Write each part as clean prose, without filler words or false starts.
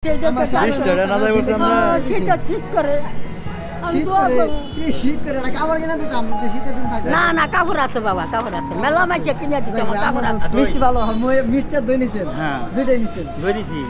না কাপড় আছে বাবা, কাপড় আছে মেলা মাইছে কিনে দিতে কাপড় আছে। মিষ্টি ভালো মিষ্টি দই নিছেন? হ্যাঁ দুইটাই নিছেন।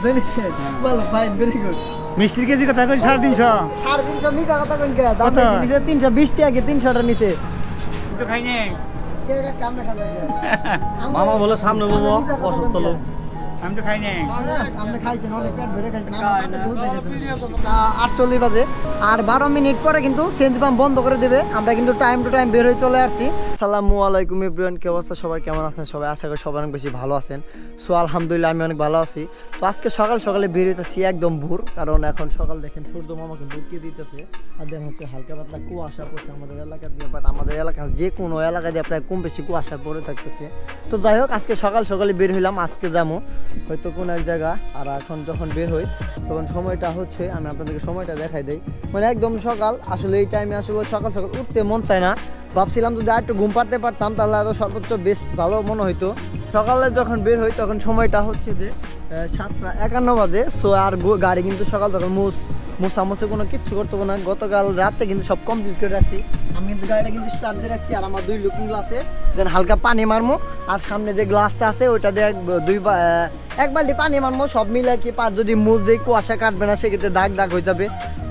দই নিছেন ভালো, ফাইন, ভেরি গুড। মিষ্টির কেজি কথা কই 350 350 মিছা কথা কইন কে? দাম বেশি নিছে 320 টাকা, 300 টাকা নিছে। তো খাই নে কে কে কাম না খাবে? মামা বলে সামনে বলবো অসুস্থ লোক। আমি তো খাই নে। আমরা খাইছেন, অনেক পেট ভরে খাইছেন। আমার পেটে বহুত দেখেছেন। 48 বাজে আর 12 মিনিট পরে কিন্তু সেন্স পাম্প বন্ধ করে দেবে। আমরা কিন্তু টাইম টু টাইম বের হয়ে চলে আসছি। আসসালামু আলাইকুম এভরিওয়ান, কি অবস্থা সবাই, কেমন আছেন সবাই? আশা করি সবাই অনেক বেশি ভালো আছেন। সো আলহামদুলিল্লাহ আমি অনেক ভালো আছি। তো আজকে সকাল সকালে বের হইতেছি একদম ভোর, কারণ এখন সকাল দেখেন সূর্য মামাকে ঢুকিয়ে দিতেছে আর দেখেন হচ্ছে হালকা পাতলা কুয়াশা পড়ছে আমাদের এলাকা দিয়ে। বাট আমাদের এলাকা যে কোনো এলাকা দিয়ে প্রায় কম বেশি কুয়াশা পড়ে থাকতেছে। তো যাই হোক আজকে সকাল সকালে বের হইলাম, আজকে যাবো হয়তো কোনো এক জায়গা। আর এখন যখন বের হই তখন সময়টা হচ্ছে, আমি আপনাদেরকে সময়টা দেখাই দিই, মানে একদম সকাল। আসলে এই টাইমে আসলে সকাল সকাল উঠতে মন চায় না। ভাবছিলাম যদি আর একটু ঘুম পাড়তে পারতাম তাহলে আরও সর্বোচ্চ বেস্ট ভালো মনে হইতো। সকালে যখন বের হই তখন সময়টা হচ্ছে যে 7:51 বাজে। সো আর গাড়ি কিন্তু সকাল তখন মোছামুছি কোনো কিচ্ছু করতে না। গতকাল রাতে কিন্তু সব কমপ্লিট করে রাখছি। আমি কিন্তু গাড়িটা কিন্তু স্টার্ট দিয়ে রাখছি। আর আমার 2 লুকিং গ্লাসে দেন হালকা পানি মারমো, আর সামনে যে গ্লাসটা আছে ওইটা দিয়ে 1 বালতি পানি মারমো। সব মিলে কি যদি মুখ দিয়ে কুয়াশা কাটবে না, সেক্ষেত্রে দাগ হয়ে যাবে।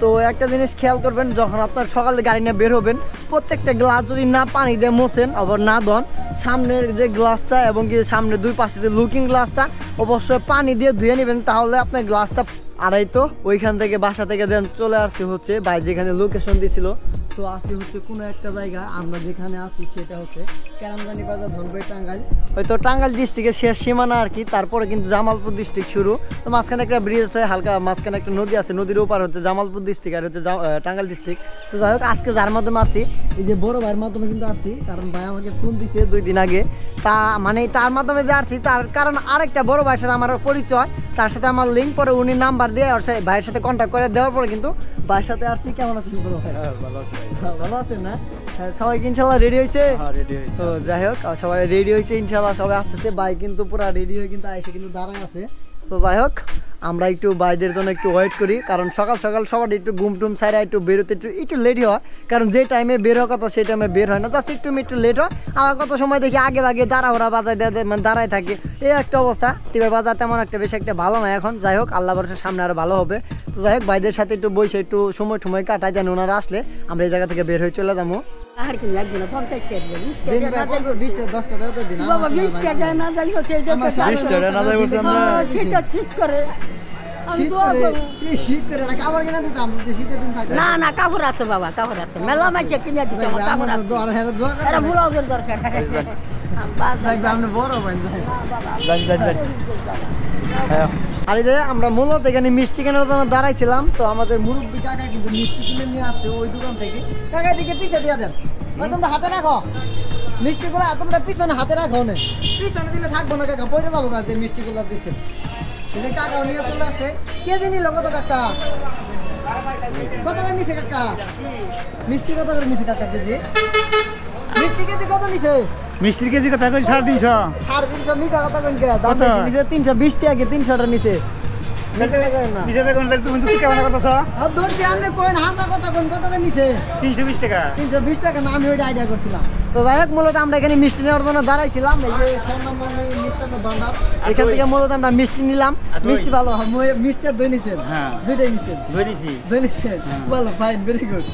তো একটা জিনিস খেয়াল করবেন, যখন আপনার সকালে গাড়ি নিয়ে বের হবেন প্রত্যেকটা গ্লাস যদি না পানি দিয়ে মোছেন আবার না ধন, সামনের যে গ্লাসটা এবং কি সামনে 2 পাশে যে লুকিং গ্লাসটা অবশ্যই পানি দিয়ে ধুয়ে নেবেন, তাহলে আপনার গ্লাসটা আড়াইতো। ওইখান থেকে বাসা থেকে দেন চলে আসছি হচ্ছে ভাই যেখানে লোকেশন দিয়েছিল। সো আসি হচ্ছে কোনো একটা জায়গা, আমরা যেখানে আছি সেটা হচ্ছে কেরামজানি বাজার, ধনবাড়ি, টাঙ্গাইল। হয়তো টাঙ্গাইল ডিস্ট্রিক্টের শেষ সীমানা আর কি। তারপরে কিন্তু জামালপুর ডিস্ট্রিক্ট শুরু। তো মাঝখানে একটা ব্রিজ আছে, হালকা মাঝখানে একটা নদী আছে, নদীর ওপার হচ্ছে জামালপুর ডিস্ট্রিক্ট আর হচ্ছে টাঙ্গাইল ডিস্ট্রিক্ট। তো যাই হোক আজকে যার মাধ্যমে আসছি, এই যে বড় ভাইয়ের মাধ্যমে কিন্তু আসছি, কারণ ভাই আমাকে ফোন দিছে 2 দিন আগে। মানে তার মাধ্যমে যে আসছি তার কারণ আরেকটা বড় ভাইয়ের সাথে আমার পরিচয়, তার সাথে আমার লিঙ্ক পরে উনি নাম্বার দিয়ে ভাইয়ের সাথে কন্ট্যাক্ট করে দেওয়ার পরে কিন্তু ভাইয়ের সাথে আসছি। কেমন আছেন বড় ভাই? ভালো আছেন না? সবাই ইনশাল্লাহ রেডি হয়েছে? তো যাই হোক সবাই রেডি হয়েছে ইনশাল্লাহ, সবাই আসতেছে। ভাই কিন্তু পুরো রেডি হয়ে কিন্তু এসে কিন্তু দাঁড়ায় আছে। তো যাই হোক আমরা একটু ভাইদের জন্য একটু ওয়েট করি, কারণ সকাল সকাল সবার একটু ঘুম টুম ছাড়া একটু বেরোতে একটু লেট হয়। কারণ যে টাইমে বের হওয়ার কথা সেই টাইমে বের হয় না, জাস্ট একটু লেট হয়। আমার কত সময় দেখি আগে দাঁড়াওড়া বাজায় দেয়, মানে দাঁড়ায় থাকে, এই একটা অবস্থা। টিভি বাজার তেমন একটা বেশি একটা ভালো না এখন। যাই হোক আল্লাহ ভরসা সামনে আরও ভালো হবে। তো যাই হোক ভাইদের সাথে একটু বসে একটু সময় কাটাই, যেন ওনারা আসলে আমরা এই জায়গা থেকে বের হয়ে চলে যাবো। আর কি লাগবে না 50 টাকা দিন 20 টাকা তো দিন। বাবা 20 টাকা না যাই হচ্ছে এই যে 20 টাকা না যাইবো আমরা সেটা ঠিক করে শীত করে না কাপড় কিনে দিতাম যদি শীতের দিন থাকে। না কাপড় আছে বাবা, কাপড় আছে মেলা মাইছে কিনে দিতে কাপড় আছে। এটা ব্লাউজের দরকার। আমরা বড় ভাই হ্যাঁ। আর এই যে আমরা মূলত এখানে মিষ্টি কেনার জন্য দাঁড়াইছিলাম। তো আমাদের মুরব্বী কাকা কিন্তু মিষ্টি কিনে নিয়ে আসছে ওই দোকান থেকে। কাকা দিকে পিছিয়ে দিয়ে দেন, তোমরা হাতে রাখো মিষ্টিগুলো, তোমরা পিছনে হাতে রাখো না, পিছনে দিলে থাকবো না কাকা, পয়সা যাবো কাছে মিষ্টিগুলো দিচ্ছে। কাকাও নিয়ে চলে আসছে। কেজি নিল কত কাকা? কত করে নিছে কাকা? মিষ্টি কত করে নিছে কাকা কেজি? মিষ্টি কেজি কত নিছে? মিষ্টির কেজি কথা কই 350 350 মিছা কথা কইন কে? দাম বেশি নিছে 320 টাকা, 300 টাকা নিছে। নিচে দেখুন তুমি তো কেমন কথা তো আর দূর দিয়ে আপনি কোন হাসা কথা কোন কত করে নিছে? 320 টাকা। 320 টাকা না, আমি ওইটা আইডিয়া করছিলাম। তো যাই হোক মূলত আমরা এখানে মিষ্টি নেওয়ার জন্য দাঁড়াইছিলাম। এই যে স্বর্ণমণি মিষ্টান্ন ভান্ডার, এখান থেকে মূলত আমরা মিষ্টি নিলাম। মিষ্টি ভালো হয়, মিষ্টি আর দই নিছেন? হ্যাঁ দুইটাই নিছেন। দই নিছি। ভালো, ফাইন, ভেরি গুড।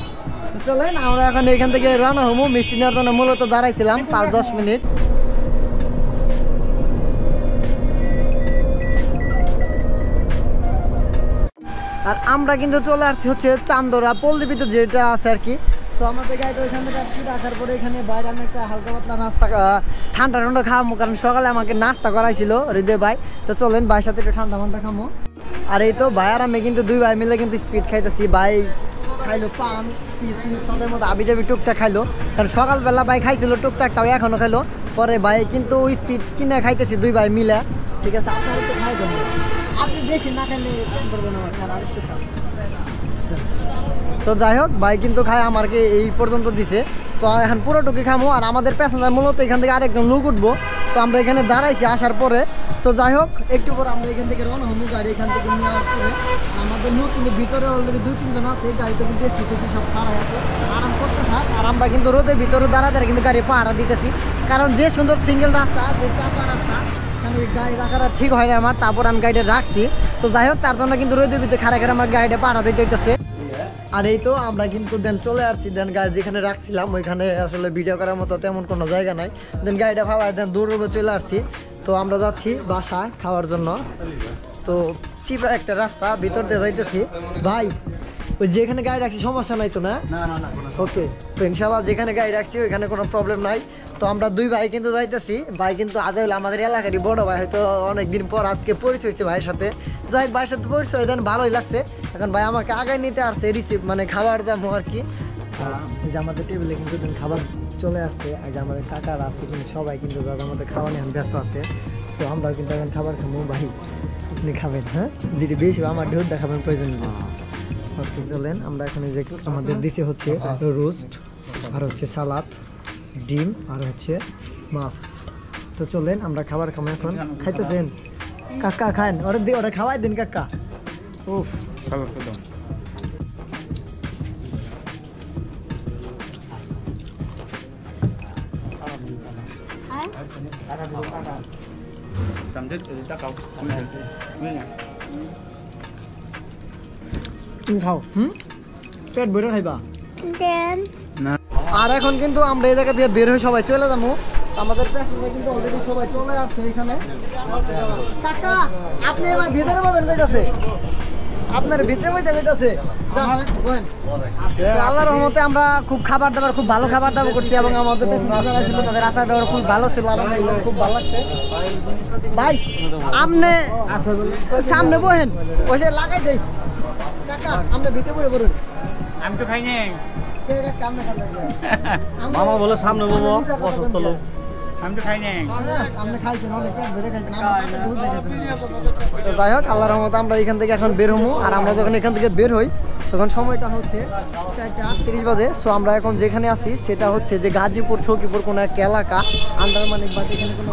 তো চলেন আমরা এখন এখান থেকে রওনা হবো। মিষ্টি নেওয়ার জন্য মূলত দাঁড়াইছিলাম 5-10 মিনিট। আর আমরা কিন্তু চলে আসছি হচ্ছে চান্দরা পল্লীবিদ্যুৎ যেটা আছে আর কি। সো আমাদের গাড়িটা ওইখান থেকে আসছি, রাখার পরে এখানে বাইরে আমি একটা হালকা পাতলা নাস্তা ঠান্ডা খাবো, কারণ সকালে আমাকে নাস্তা করাইছিল হৃদয় ভাই। তো চলেন ভাইয়ের সাথে একটু ঠান্ডা খামো। আর এই তো ভাই আর আমি কিন্তু 2 ভাই মিলে কিন্তু স্পিড খাইতেছি। ভাই খাইলো পান সদের মতো আবি যাবি টুকটাক খাইলো, কারণ সকালবেলা ভাই খাইছিল টুকটাক, তাও এখনো খাইলো। পরে ভাই কিন্তু স্পিড কিনে খাইতেছি 2 ভাই মিলে। ঠিক আছে আপনার একটু খাই দেবো আপনি বেশি না খেলে পেট ভরবে না আমার আর একটু খাও তো যাই হোক ভাই কিন্তু খায় আমাকে এই পর্যন্ত দিছে তো এখন পুরোটুকু খামো আর আমাদের প্যাসেঞ্জার মূলত এখান থেকে আরেকজন লোক উঠবো তো আমরা এখানে দাঁড়াইছি আসার পরে তো যাই হোক একটু পরে আমরা এখান থেকে রওনা হবো গাড়ি এখান থেকে নেওয়ার পরে আমাদের লোক কিন্তু ভিতরে অলরেডি 2-3 জন আছে গাড়িতে কিন্তু সিটি সব ছাড়াই আছে আরাম করতে থাক আর আমরা কিন্তু রোদের ভিতরে দাঁড়াতে কিন্তু গাড়ি পাহারা দিতেছি কারণ যে সুন্দর সিঙ্গেল রাস্তা যে চাপা রাস্তা এখানে গাড়ি রাখাটা ঠিক হয় না আমার তারপর আমি গাড়িটা রাখছি তো যাই হোক তার জন্য কিন্তু রোদের ভিতরে খাড়া আমার গাড়িটা পাহারা দিতে হইতেছে আর এই তো আমরা কিন্তু দেন চলে আসছি দেন গাড়ি যেখানে রাখছিলাম ওইখানে আসলে ভিডিও করার মতো তেমন কোনো জায়গা নাই দেন গাড়িটা ফালাই দেন দূরে চলে আসছি তো আমরা যাচ্ছি বাসায় খাওয়ার জন্য তো চিপা একটা রাস্তা ভিতর দিয়ে যাইতেছি ভাই ওই যেখানে গাড়ি রাখছি সমস্যা নাই তো না ওকে তো ইনশাল্লাহ যেখানে গাড়ি রাখছি ওইখানে কোনো প্রবলেম নাই তো আমরা দুই ভাই কিন্তু যাইতেছি ভাই কিন্তু আজ হইলে আমাদের এলাকারই বড় ভাই হয়তো অনেকদিন পর আজকে পরিচয় হয়েছে ভাইয়ের সাথে যাই ভাইয়ের সাথে পরিচয় দেন ভালোই লাগছে এখন ভাই আমাকে আগায় নিতে আসছে রিসিভ মানে খাবার যাবো আর কি এই যে আমাদের টেবিলে কিন্তু খাবার চলে আসছে আর যে আমাদের কাকারা আছে কিন্তু সবাই কিন্তু দাদার মধ্যে খাওয়া নিয়ে ব্যস্ত আছে তো আমরাও কিন্তু এখন খাবার খাবো ভাই আপনি খাবেন হ্যাঁ যেটি বেশি আমার ঢেউটা খাবেন প্রয়োজন নেই ওকে চলেন আমরা এখন যে আমাদের দিছে হচ্ছে রোস্ট আর হচ্ছে সালাদ ডিম আর হচ্ছে মাছ তো চলেন আমরা খাবার খাবো এখন খাইতেছেন কাকা খান ওরা খাওয়াই দিন কাকা উফ তুমি খাও পেট ভরে খাইবা আর এখন কিন্তু আমরা এই জায়গা থেকে বের হয়ে সবাই চলে যাবো আমাদের প্যাসেঞ্জার কিন্তু অলরেডি সবাই চলে আসছে এখানে কাকা আপনি এবার ভিতরে পাবেন কইতাছে আপনার ভিতরে কইতাছে আল্লাহর রহমতে আমরা খুব খাবার দাবার খুব ভালো খাবার দাবার করছি এবং আমাদের প্যাসেঞ্জার যারা ছিল তাদের আচার ব্যবহার খুব ভালো ছিল আলহামদুলিল্লাহ খুব ভালো লাগছে ভাই আপনি সামনে বহেন ওই যে লাগাই দেই কাকা আমরা ভিতরে বসে পড়ুন আমি তো খাই নাই মামা বলে সামনে বলবো অসুস্থ লোক আমি তো খাই নাই যাই হোক আল্লাহর রহমতে আমরা এখান থেকে এখন বের হবো আর আমরা যখন এখান থেকে বের হই তখন সময়টা হচ্ছে 4:38 বাজে সো আমরা এখন যেখানে আছি সেটা হচ্ছে যে গাজীপুর সখীপুর কোনো একটা এলাকা আন্ডারমানিক বা এখানে কোনো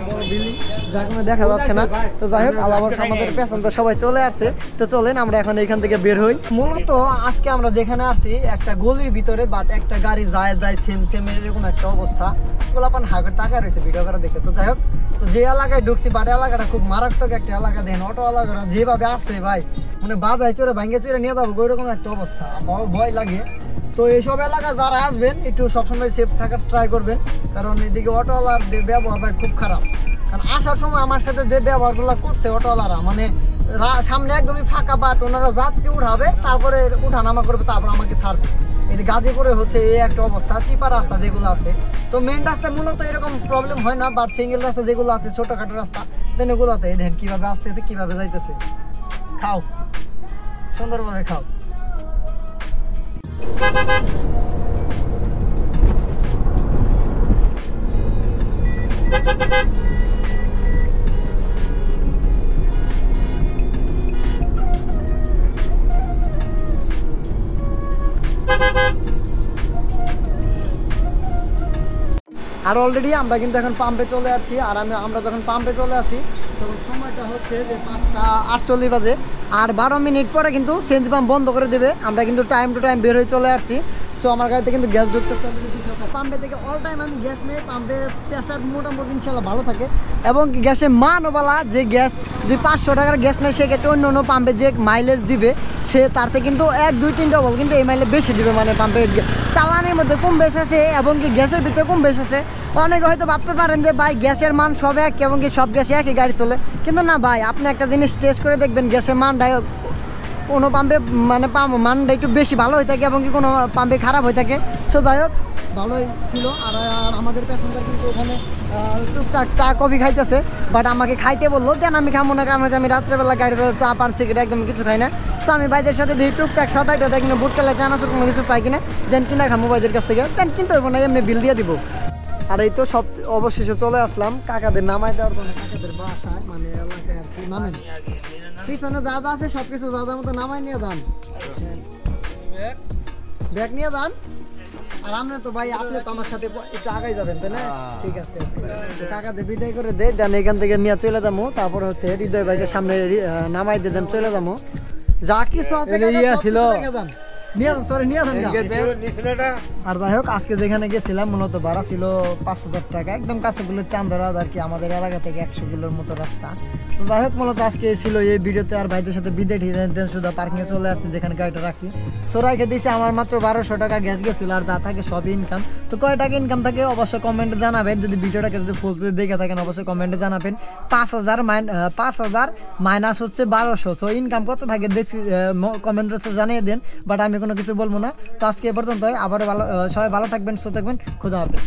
বড় বিল্ডিং যা কোনো দেখা যাচ্ছে না তো যাই হোক আল্লাহ আমাদের প্যাসেঞ্জার সবাই চলে আসছে তো চলেন আমরা এখন এখান থেকে বের হই মূলত আজকে আমরা যেখানে আসছি একটা গলির ভিতরে বাট একটা গাড়ি যায় সেম এরকম একটা অবস্থা গোলাপান হাগের টাকা রয়েছে ভিডিও করা দেখে তো যাই হোক তো যে এলাকায় ঢুকছি বাট এলাকাটা খুব মারাত্মক একটা এলাকা দেখেন অটো এলাকাটা যেভাবে আসছে ভাই মানে বাজায় চড়ে ভাঙ্গে চড়ে নিয়ে যাবো ওইরকম একটা অবস্থা ভয় লাগে তো এইসব এলাকা যারা আসবেন একটু সবসময় সেফ থাকার ট্রাই করবেন কারণ এদিকে অটোওয়ালার ব্যবহার ভাই খুব খারাপ কারণ আসার সময় আমার সাথে যে ব্যবহারগুলো করছে অটোওয়ালারা মানে সামনে একদমই ফাঁকা বাট ওনারা যাত্রী উঠাবে তারপরে উঠানামা করবে তারপর আমাকে ছাড়বে এই যে গাজীপুরে হচ্ছে এই একটা অবস্থা চিপা রাস্তা যেগুলো আছে তো মেন রাস্তায় মূলত এরকম প্রবলেম হয় না বাট সিঙ্গেল রাস্তা যেগুলো আছে ছোটখাটো রাস্তা দেন এগুলোতে দেখেন কীভাবে আসতেছে কীভাবে যাইতেছে খাও সুন্দরভাবে খাও আর অলরেডি আমরা কিন্তু এখন পাম্পে চলে আসছি আর আমরা যখন পাম্পে চলে আসি তখন সময়টা হচ্ছে যে 5:48 বাজে আর 12 মিনিট পরে কিন্তু সিএনজি পাম্প বন্ধ করে দেবে আমরা কিন্তু টাইম টু টাইম বের হয়ে চলে আসছি সো আমার গাড়িতে কিন্তু গ্যাস ঢুকতেছে পাম্পে থেকে অল টাইম আমি গ্যাস নেই পাম্পের প্রেশার মোটামুটি ইনশাল্লাহ ভালো থাকে এবং গ্যাসের মানওয়ালা যে গ্যাস 500 টাকার গ্যাস নেই সেক্ষেত্রে অন্য পাম্পে যে মাইলেজ দিবে সে তার থেকে কিন্তু 1-2-3 ডবল কিন্তু এই মাইলেজ বেশি দিবে মানে পাম্পের চালানের মধ্যে কম বেশ আছে এবং কি গ্যাসের ভিতরে কম বেশ আছে অনেকে হয়তো ভাবতে পারেন যে ভাই গ্যাসের মান সব এক এবং কি সব গ্যাসে একই গাড়ি চলে কিন্তু না ভাই আপনি একটা জিনিস টেস্ট করে দেখবেন গ্যাসের মানটা কোনো পাম্পে মানে মানটা একটু বেশি ভালো হয়ে থাকে এবং কি কোনো পাম্পে খারাপ হয়ে থাকে সো যাই হোক ভালোই ছিল আর আমাদের প্যাসেঞ্জার কিন্তু ওখানে টুকটাক চা কফি খাইতেছে বাট আমাকে খাইতে বললো দেন আমি খাবো না কারণ আমি রাত্রেবেলা গাড়িতে চা পান সিগারেট একদম কিছু খাই না সো আমি ভাইদের সাথে দিই টুকটাক সদাইটা কিন্তু বুট কালে চানাচুর কোনো কিছু পাই কিনা দেন কিনা খাবো ভাইদের কাছ থেকে দেন কিনতে হইব না এমনি বিল দিয়ে দিব আর এই তো সব অবশেষে চলে আসলাম কাকাদের নামাই দেওয়ার জন্য, কাকাদের বাসায় মানে এলাকায় আর কি নামেন। পিছনে যা যা আছে সবকিছু যা যা মতো নামাই নিয়ে যান, ব্যাগ নিয়ে যান। আর আপনি তো ভাই আপনি তো আমার সাথে একটু আগাই যাবেন তাই না? ঠিক আছে, কাকাদের বিদায় করে দেয় দেন, এখান থেকে নিয়ে চলে যাবো। তারপর হচ্ছে হৃদয় ভাইকে সামনে নামাই দিয়ে দেন, চলে যাবো। যা কিছু আছে আর যাই হোক আজকে যেখানে গেছিলাম মূলত ভাড়া ছিল 5,000 টাকা, একদম কাছে গুলো চান্দরাজ আর কি, আমাদের এলাকা থেকে 100 কিলোর মতো রাস্তা। তো যাই হোক মূলত আজকে ছিল এই ভিডিওতে। আর ভাইদের সাথে বিদায় দিয়ে শুধু পার্কিং এ চলে আসছে যেখানে গাড়িটা রাখি। সো রাখে দিয়েছে আমার মাত্র 1200 টাকা গ্যাস গেছিল, আর যা থাকে সব ইনকাম। তো কয় টাকা ইনকাম থাকে অবশ্যই কমেন্টে জানাবেন, যদি ভিডিওটাকে যদি ফুল দেখে থাকেন অবশ্যই কমেন্টে জানাবেন। 5,000 মাইনাস হচ্ছে 1200, সো ইনকাম কত থাকে দেখছি কমেন্টে জানিয়ে দেন, বাট আমি কোনো কিছু বলবো না। তো আজকে এ পর্যন্ত, আবারও সবাই ভালো থাকবেন, সুস্থ থাকবেন, খোদা হাফেজ।